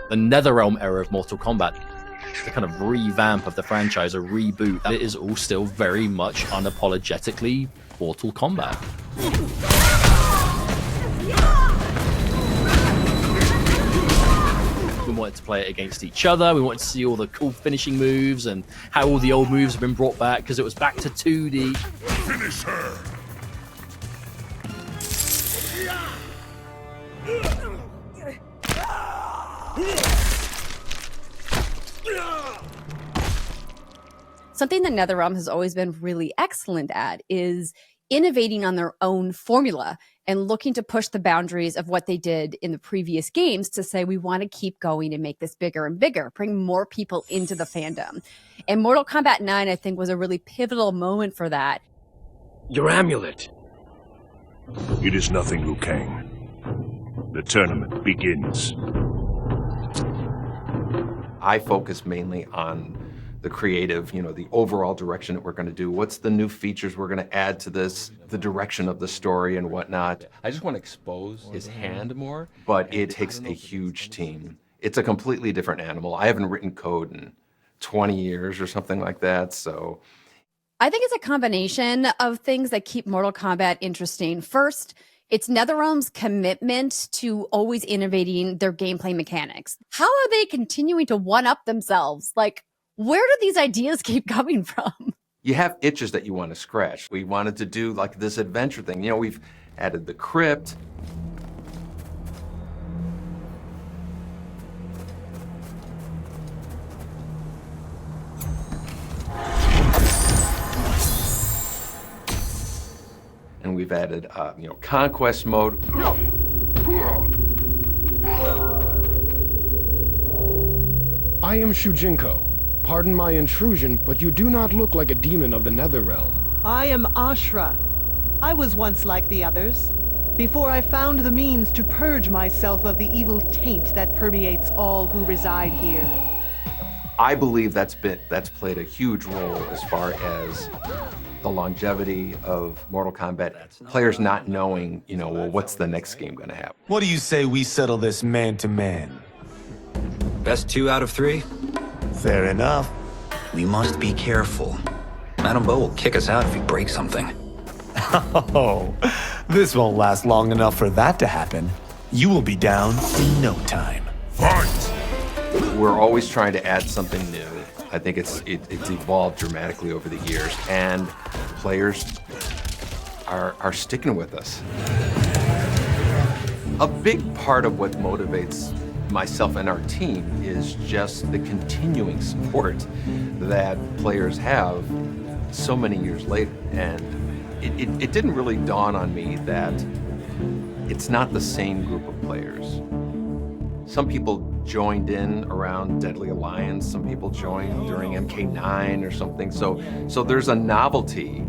the NetherRealm era of Mortal Kombat, the kind of revamp of the franchise, a reboot, it is all still very much unapologetically Mortal Kombat. We wanted to play it against each other. We wanted to see all the cool finishing moves and how all the old moves have been brought back, because it was back to 2D. Finish her! Something that NetherRealm has always been really excellent at is innovating on their own formula and looking to push the boundaries of what they did in the previous games to say, we want to keep going and make this bigger and bigger, bring more people into the fandom. And Mortal Kombat 9, I think, was a really pivotal moment for that. Your amulet. It is nothing, Liu Kang. The tournament begins. I focus mainly on the creative, the overall direction that we're going to do. What's the new features we're going to add to this, the direction of the story and whatnot. I just want to expose his hand more, but it takes a huge team. It's a completely different animal. I haven't written code in 20 years or something like that, so. I think it's a combination of things that keep Mortal Kombat interesting. First, it's NetherRealm's commitment to always innovating their gameplay mechanics. How are they continuing to one-up themselves? Like, where do these ideas keep coming from? You have itches that you want to scratch. We wanted to do like this adventure thing. We've added the crypt. And we've added, conquest mode. I am Shujinko. Pardon my intrusion, but you do not look like a demon of the Netherrealm. I am Ashra. I was once like the others, before I found the means to purge myself of the evil taint that permeates all who reside here. I believe that's played a huge role as far as the longevity of Mortal Kombat. Players not knowing, well, what's the next game going to have? What do you say we settle this man to man? Best 2 out of 3? Fair enough. We must be careful. Madame Bo will kick us out if we break something. Oh, this won't last long enough for that to happen. You will be down in no time. Fight! We're always trying to add something new. I think it's evolved dramatically over the years, and players are sticking with us. A big part of what motivates myself and our team is just the continuing support that players have so many years later. And it didn't really dawn on me that it's not the same group of players. Some people joined in around Deadly Alliance, some people joined during MK9 or something. So there's a novelty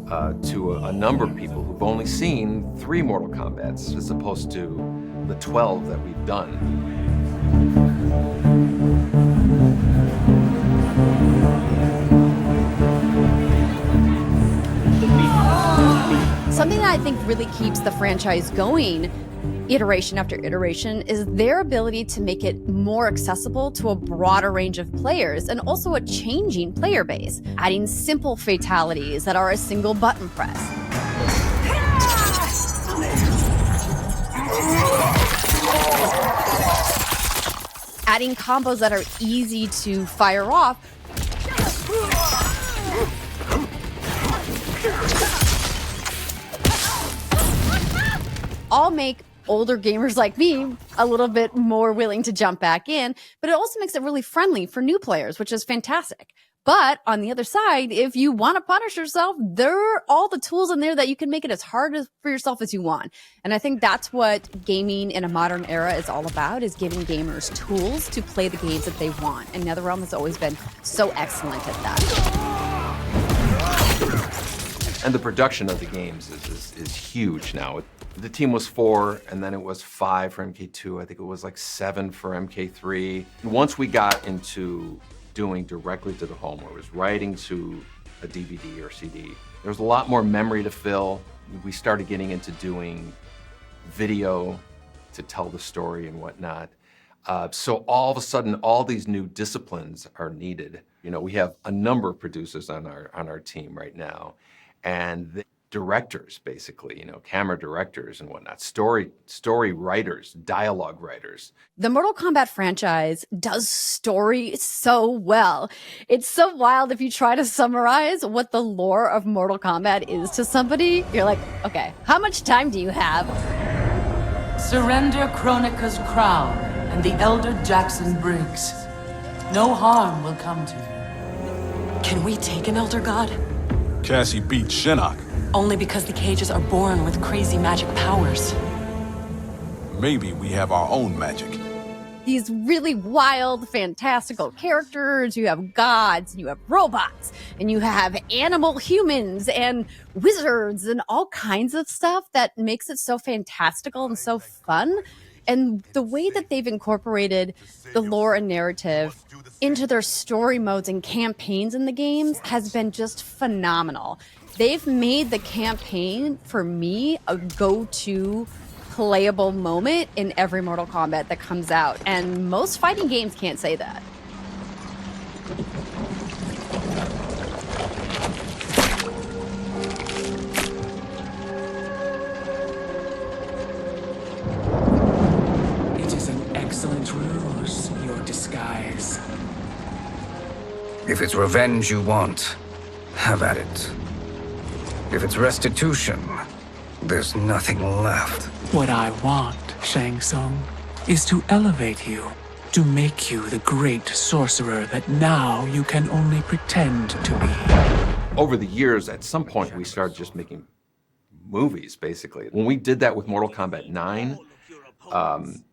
to a number of people who've only seen 3 Mortal Kombats as opposed to the 12 that we've done. Something that I think really keeps the franchise going, iteration after iteration, is their ability to make it more accessible to a broader range of players and also a changing player base, adding simple fatalities that are a single button press. Adding combos that are easy to fire off. All make older gamers like me a little bit more willing to jump back in, but it also makes it really friendly for new players, which is fantastic. But on the other side, if you want to punish yourself, there are all the tools in there that you can make it as hard for yourself as you want. And I think that's what gaming in a modern era is all about, is giving gamers tools to play the games that they want. And NetherRealm has always been so excellent at that. And the production of the games is huge now. The team was 4, and then it was 5 for MK2. I think it was like 7 for MK3. Once we got into doing directly to the home, where it was writing to a DVD or CD, there was a lot more memory to fill. We started getting into doing video to tell the story and whatnot. So all of a sudden, all these new disciplines are needed. You know, we have a number of producers on our team right now, and the directors, basically, you know, camera directors and whatnot, story writers, dialogue writers. The Mortal Kombat franchise does story so well. It's so wild if you try to summarize what the lore of Mortal Kombat is to somebody. You're like, okay, how much time do you have? Surrender Kronika's crown and the Elder Jackson Briggs. No harm will come to you. Can we take an Elder God? Cassie beat Shinnok. Only because the cages are born with crazy magic powers. Maybe we have our own magic. These really wild, fantastical characters. You have gods, and you have robots, and you have animal humans and wizards and all kinds of stuff that makes it so fantastical and so fun. And the way that they've incorporated the lore and narrative into their story modes and campaigns in the games has been just phenomenal. They've made the campaign, for me, a go-to playable moment in every Mortal Kombat that comes out. And most fighting games can't say that. It is an excellent ruse, your disguise. If it's revenge you want, have at it. If it's restitution, there's nothing left. What I want, Shang Tsung, is to elevate you, to make you the great sorcerer that now you can only pretend to be. Over the years, at some point, we started just making movies, basically. When we did that with Mortal Kombat 9,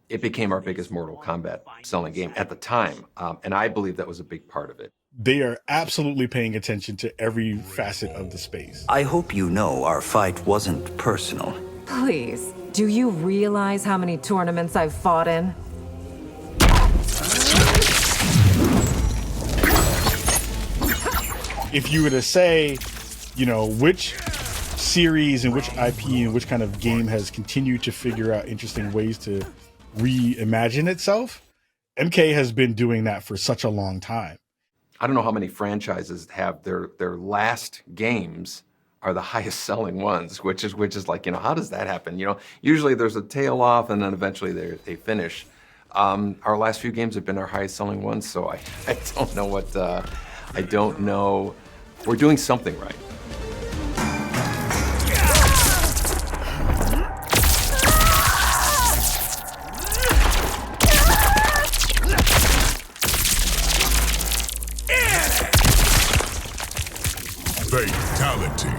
it became our biggest Mortal Kombat selling game at the time, and I believe that was a big part of it. They are absolutely paying attention to every facet of the space. I hope you know our fight wasn't personal. Please, do you realize how many tournaments I've fought in? If you were to say, you know, which series and which IP and which kind of game has continued to figure out interesting ways to reimagine itself, MK has been doing that for such a long time. I don't know how many franchises have their last games are the highest selling ones, which is like, you know, how does that happen? You know, usually there's a tail off and then eventually they finish. Our last few games have been our highest selling ones, so I don't know what, I don't know. We're doing something right. Fatality.